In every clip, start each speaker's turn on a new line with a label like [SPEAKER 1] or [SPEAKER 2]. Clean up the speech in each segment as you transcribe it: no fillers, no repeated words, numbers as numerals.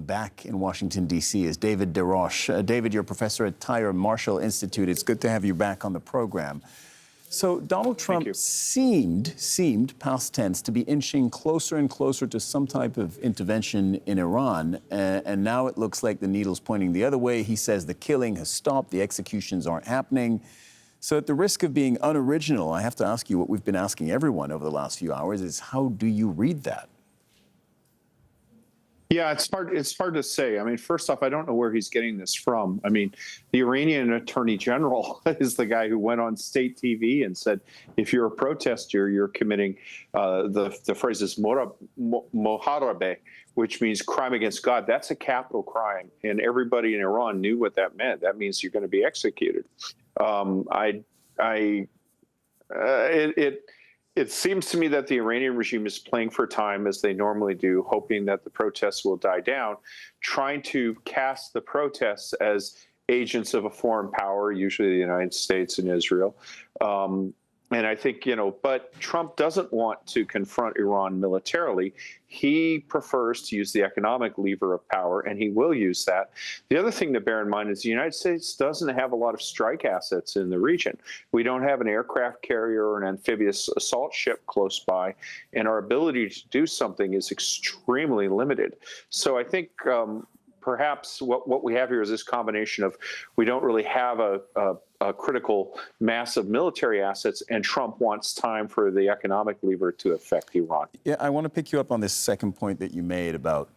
[SPEAKER 1] back in Washington, D.C. is David DesRoches. David, you're a professor at Tyre Marshall Institute. It's good to have you back on the program. So Donald Trump seemed, past tense, to be inching closer and closer to some type of intervention in Iran. And now it looks like the needle's pointing the other way. He says the killing has stopped, the executions aren't happening. So at the risk of being unoriginal, I have to ask you what we've been asking everyone over the last few hours is how do you read that?
[SPEAKER 2] Yeah, it's hard to say. I mean, first off, I don't know where he's getting this from. I mean, the Iranian attorney general is the guy who went on state TV and said, if you're a protester, you're committing, the phrase is moharabeh, which means crime against God. That's a capital crime. And everybody in Iran knew what that meant. That means you're going to be executed. It seems to me that the Iranian regime is playing for time, as they normally do, hoping that the protests will die down, trying to cast the protests as agents of a foreign power, usually the United States and Israel. And I think, but Trump doesn't want to confront Iran militarily. He prefers to use the economic lever of power, and he will use that. The other thing to bear in mind is the United States doesn't have a lot of strike assets in the region. We don't have an aircraft carrier or an amphibious assault ship close by, and our ability to do something is extremely limited. So I think perhaps what we have here is this combination of we don't really have a critical mass of military assets, and Trump wants time for the economic lever to affect Iran.
[SPEAKER 1] Yeah, I want to pick you up on this second point that you made about,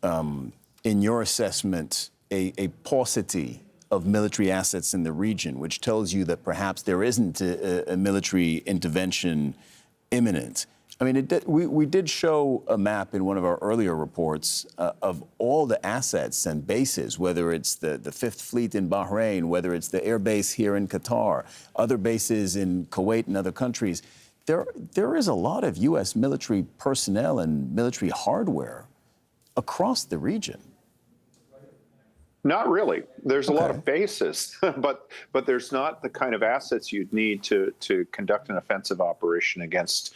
[SPEAKER 1] in your assessment, a paucity of military assets in the region, which tells you that perhaps there isn't a military intervention imminent. I mean, we did show a map in one of our earlier reports of all the assets and bases, whether it's the Fifth Fleet in Bahrain, whether it's the air base here in Qatar, other bases in Kuwait and other countries. There is a lot of U.S. military personnel and military hardware across the region.
[SPEAKER 2] Not really. There's a lot of bases, but there's not the kind of assets you'd need to conduct an offensive operation against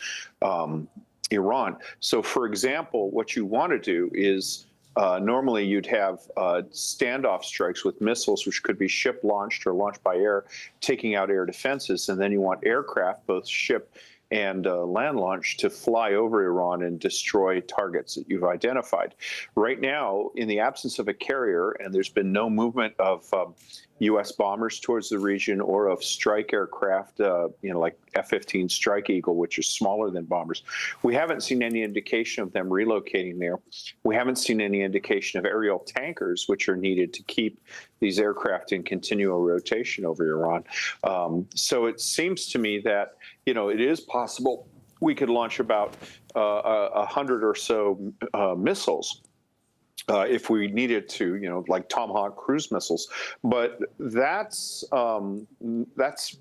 [SPEAKER 2] Iran. So, for example, what you want to do is normally you'd have standoff strikes with missiles, which could be ship-launched or launched by air, taking out air defenses, and then you want aircraft, both ship and land launch, to fly over Iran and destroy targets that you've identified. Right now, in the absence of a carrier, and there's been no movement of U.S. bombers towards the region or of strike aircraft, like F-15 Strike Eagle, which is smaller than bombers, we haven't seen any indication of them relocating there. We haven't seen any indication of aerial tankers, which are needed to keep these aircraft in continual rotation over Iran. So it seems to me that, it is possible we could launch about 100 or so missiles if we needed to, like Tomahawk cruise missiles. But that's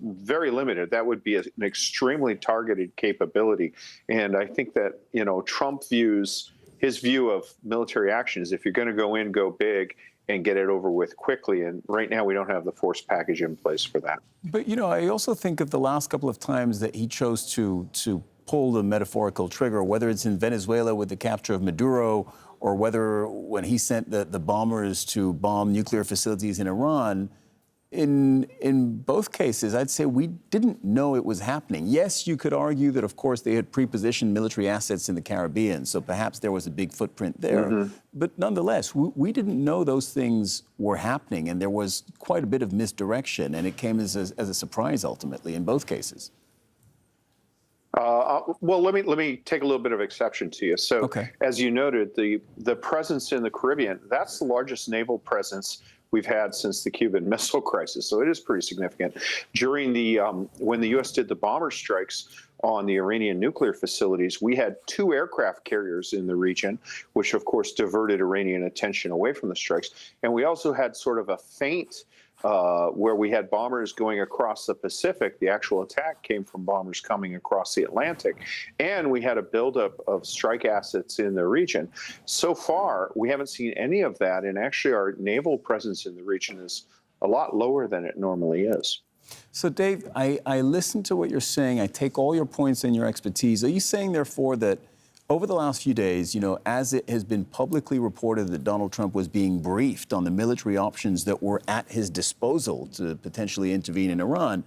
[SPEAKER 2] very limited. That would be an extremely targeted capability. And I think that, Trump his view of military action is if you're going to go in, go big and get it over with quickly. And right now we don't have the force package in place for that.
[SPEAKER 1] But, I also think of the last couple of times that he chose to pull the metaphorical trigger, whether it's in Venezuela with the capture of Maduro, or whether when he sent the bombers to bomb nuclear facilities in Iran. In both cases, I'd say we didn't know it was happening. Yes, you could argue that, of course, they had pre-positioned military assets in the Caribbean, so perhaps there was a big footprint there. But nonetheless, we didn't know those things were happening, and there was quite a bit of misdirection, and it came as a surprise, ultimately, in both cases.
[SPEAKER 2] Well, let me take a little bit of exception to you. So, as you noted, the presence in the Caribbean, that's the largest naval presence we've had since the Cuban Missile Crisis. So it is pretty significant. During when the U.S. did the bomber strikes on the Iranian nuclear facilities, we had 2 aircraft carriers in the region, which of course diverted Iranian attention away from the strikes. And we also had sort of a feint where we had bombers going across the Pacific. The actual attack came from bombers coming across the Atlantic. And we had a buildup of strike assets in the region. So far, we haven't seen any of that. And actually, our naval presence in the region is a lot lower than it normally is.
[SPEAKER 1] So, Dave, I listen to what you're saying. I take all your points and your expertise. Are you saying, therefore, that Over the last few days, as it has been publicly reported that Donald Trump was being briefed on the military options that were at his disposal to potentially intervene in Iran,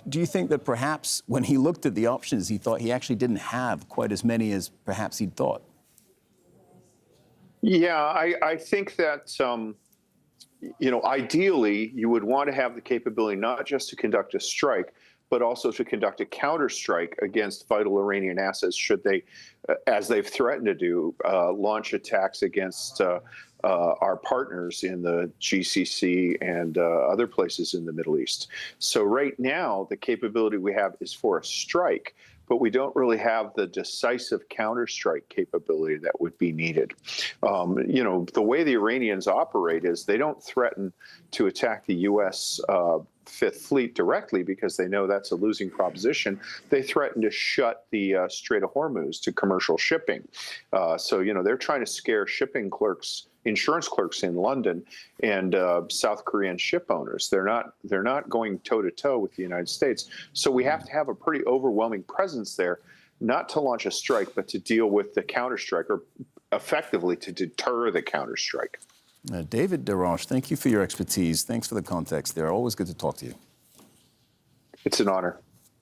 [SPEAKER 1] do you think that perhaps when he looked at the options, he thought he actually didn't have quite as many as perhaps he'd thought?
[SPEAKER 2] Yeah, I think that, ideally, you would want to have the capability not just to conduct a strike, but also to conduct a counterstrike against vital Iranian assets should they, as they've threatened to do, launch attacks against our partners in the GCC and other places in the Middle East. So right now, the capability we have is for a strike, but we don't really have the decisive counterstrike capability that would be needed. The way the Iranians operate is they don't threaten to attack the U.S. Fifth Fleet directly because they know that's a losing proposition. They threaten to shut the Strait of Hormuz to commercial shipping. So they're trying to scare shipping clerks, insurance clerks in London, and South Korean ship owners. They're not going toe to toe with the United States. So we have to have a pretty overwhelming presence there, not to launch a strike, but to deal with the counterstrike, or effectively to deter the counterstrike.
[SPEAKER 1] David DesRoches, thank you for your expertise. Thanks for the context there. Always good to talk to you.
[SPEAKER 2] It's an honor.